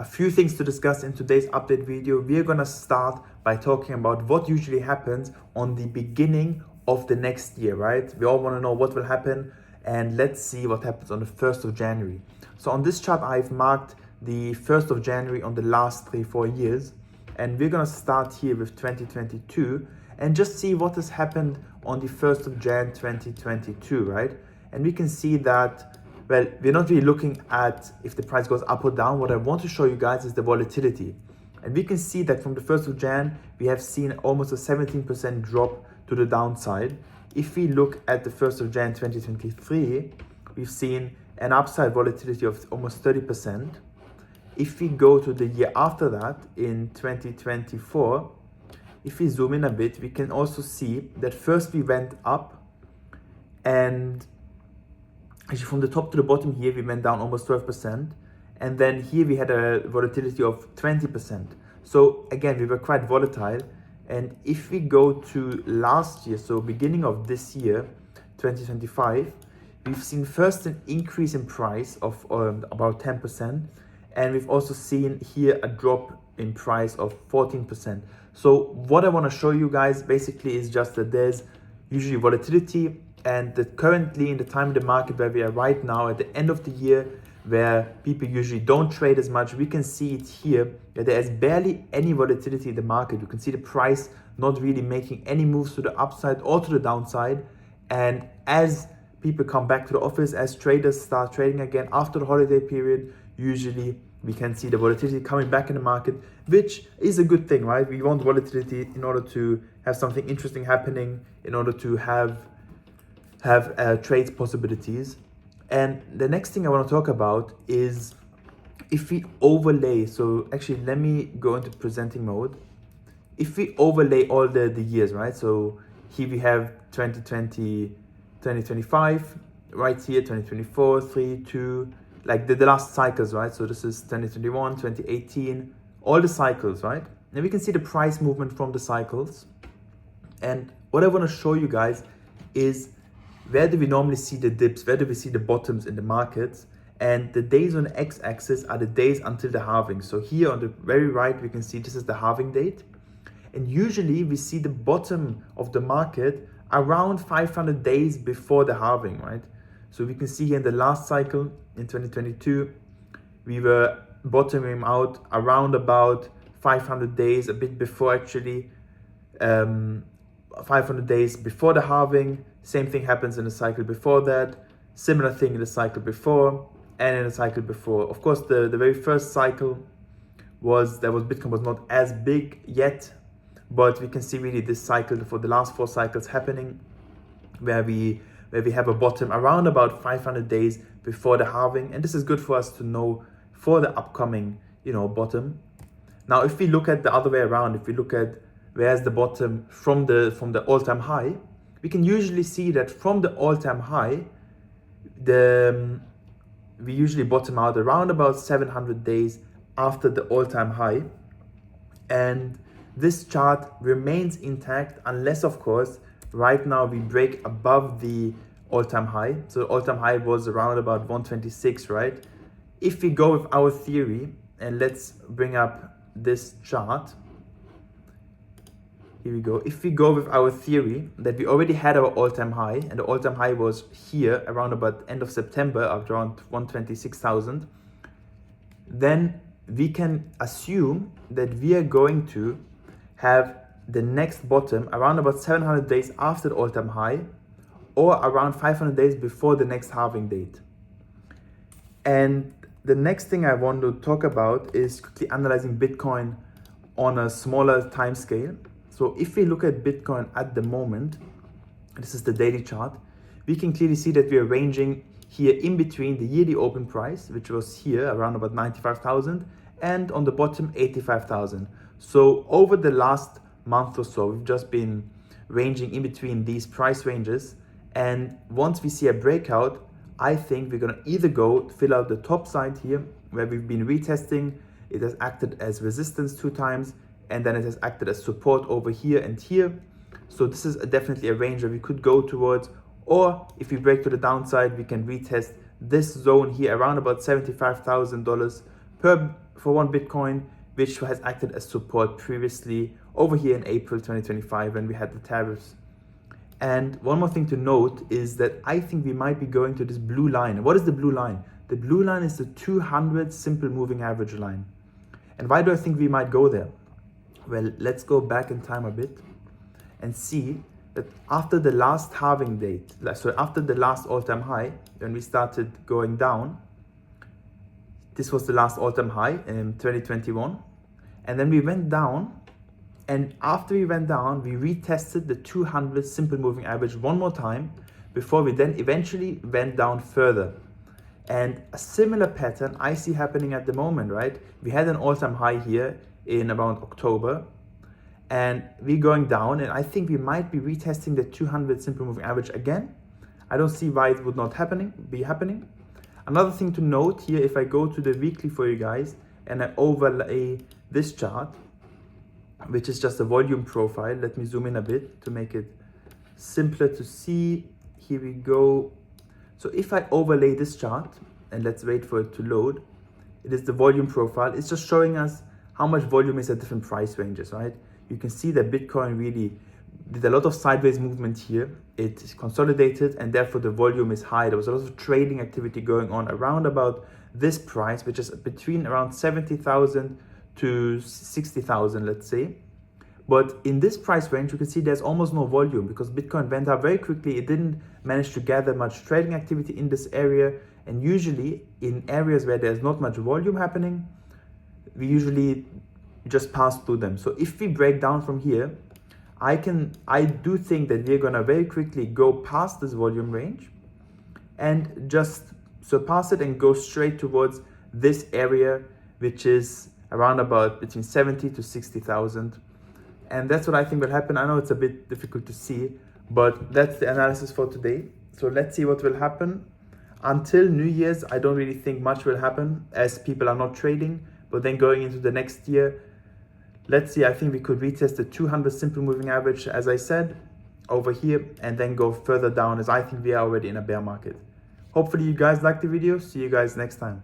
a few things to discuss in today's update video. We're gonna start by talking about what usually happens on the beginning of the next year, right? We all wanna know what will happen, and let's see what happens on the 1st of January. So on this chart, I've marked the 1st of January on the last 3-4 years, and we're gonna start here with 2022 and just see what has happened on the 1st of Jan 2022, right? And we can see that, well, we're not really looking at if the price goes up or down. What I want to show you guys is the volatility. And we can see that from the 1st of Jan, we have seen almost a 17% drop to the downside. If we look at the 1st of Jan 2023, we've seen an upside volatility of almost 30%. If we go to the year after that, in 2024, if we zoom in a bit, we can also see that first we went up, and actually from the top to the bottom here, we went down almost 12%. And then here we had a volatility of 20%. So again, we were quite volatile. And if we go to last year, so beginning of this year, 2025, we've seen first an increase in price of about 10%. And we've also seen here a drop in price of 14%. So what I want to show you guys basically is just that there's usually volatility, and that currently in the time of the market where we are right now at the end of the year, where people usually don't trade as much, we can see it here that there is barely any volatility in the market. You can see the price not really making any moves to the upside or to the downside. And as people come back to the office, as traders start trading again after the holiday period, usually we can see the volatility coming back in the market, which is a good thing, right? We want volatility in order to have something interesting happening, in order to have trade possibilities. And the next thing I want to talk about is if we overlay, so actually let me go into presenting mode. If we overlay all the years, right? So here we have 2020, 2025, right here, 2024, 3, 2, like the last cycles, right? So this is 2021, 2018, all the cycles, right? And we can see the price movement from the cycles. And what I want to show you guys is where do we normally see the dips, where do we see the bottoms in the markets? And the days on the x-axis are the days until the halving. So here on the very right, we can see this is the halving date. And usually we see the bottom of the market around 500 days before the halving, right? So we can see here in the last cycle in 2022, we were bottoming out around about 500 days, a bit before actually, 500 days before the halving. Same thing happens in the cycle before that, similar thing in the cycle before, and in the cycle before. Of course, the very first cycle Bitcoin was not as big yet, but we can see really this cycle for the last 4 cycles happening, where we have a bottom around about 500 days before the halving. And this is good for us to know for the upcoming, bottom. Now, if we look at the other way around, if we look at where's the bottom from the all-time high, we can usually see that from the all-time high, we usually bottom out around about 700 days after the all-time high. And this chart remains intact unless, of course, right now we break above the all-time high. So the all-time high was around about 126, right? If we go with our theory, and let's bring up this chart. Here we go. If we go with our theory that we already had our all-time high, and the all-time high was here around about end of September at around 126,000, then we can assume that we are going to have the next bottom around about 700 days after the all-time high, or around 500 days before the next halving date. And the next thing I want to talk about is quickly analyzing Bitcoin on a smaller time scale. So if we look at Bitcoin at the moment, this is the daily chart, we can clearly see that we are ranging here in between the yearly open price, which was here around about 95,000, and on the bottom 85,000. So over the last month or so, we've just been ranging in between these price ranges. And once we see a breakout, I think we're gonna either go fill out the top side here, where we've been retesting. It has acted as resistance 2 times, and then it has acted as support over here and here. So this is definitely a range that we could go towards, or if we break to the downside, we can retest this zone here around about $75,000 per for one Bitcoin, which has acted as support previously over here in April 2025 when we had the tariffs. And one more thing to note is that I think we might be going to this blue line. What is the blue line? The blue line is the 200 simple moving average line. And why do I think we might go there? Well, let's go back in time a bit and see that after the last halving date, so after the last all-time high, when we started going down, this was the last all-time high in 2021. And then we went down, and after we went down, we retested the 200 simple moving average one more time before we then eventually went down further. And a similar pattern I see happening at the moment, right? We had an all-time high here in around October, and we're going down, and I think we might be retesting the 200 simple moving average again. I don't see why it would not be happening. Another thing to note here, if I go to the weekly for you guys and I overlay this chart, which is just a volume profile. Let me zoom in a bit to make it simpler to see. Here we go. So if I overlay this chart, and let's wait for it to load, it is the volume profile. It's just showing us how much volume is at different price ranges, right? You can see that Bitcoin really did a lot of sideways movement here. It consolidated, and therefore the volume is high. There was a lot of trading activity going on around about this price, which is between around 70,000 to 60,000, let's say. But in this price range, you can see there's almost no volume because Bitcoin went up very quickly. It didn't manage to gather much trading activity in this area. And usually in areas where there's not much volume happening, we usually just pass through them. So if we break down from here, I do think that we're gonna very quickly go past this volume range and just surpass it and go straight towards this area, which is around about between 70 to 60,000. And that's what I think will happen. I know it's a bit difficult to see, but that's the analysis for today. So let's see what will happen. Until New Year's, I don't really think much will happen as people are not trading. But then going into the next year, let's see, I think we could retest the 200 simple moving average, as I said, over here, and then go further down as I think we are already in a bear market. Hopefully you guys liked the video. See you guys next time.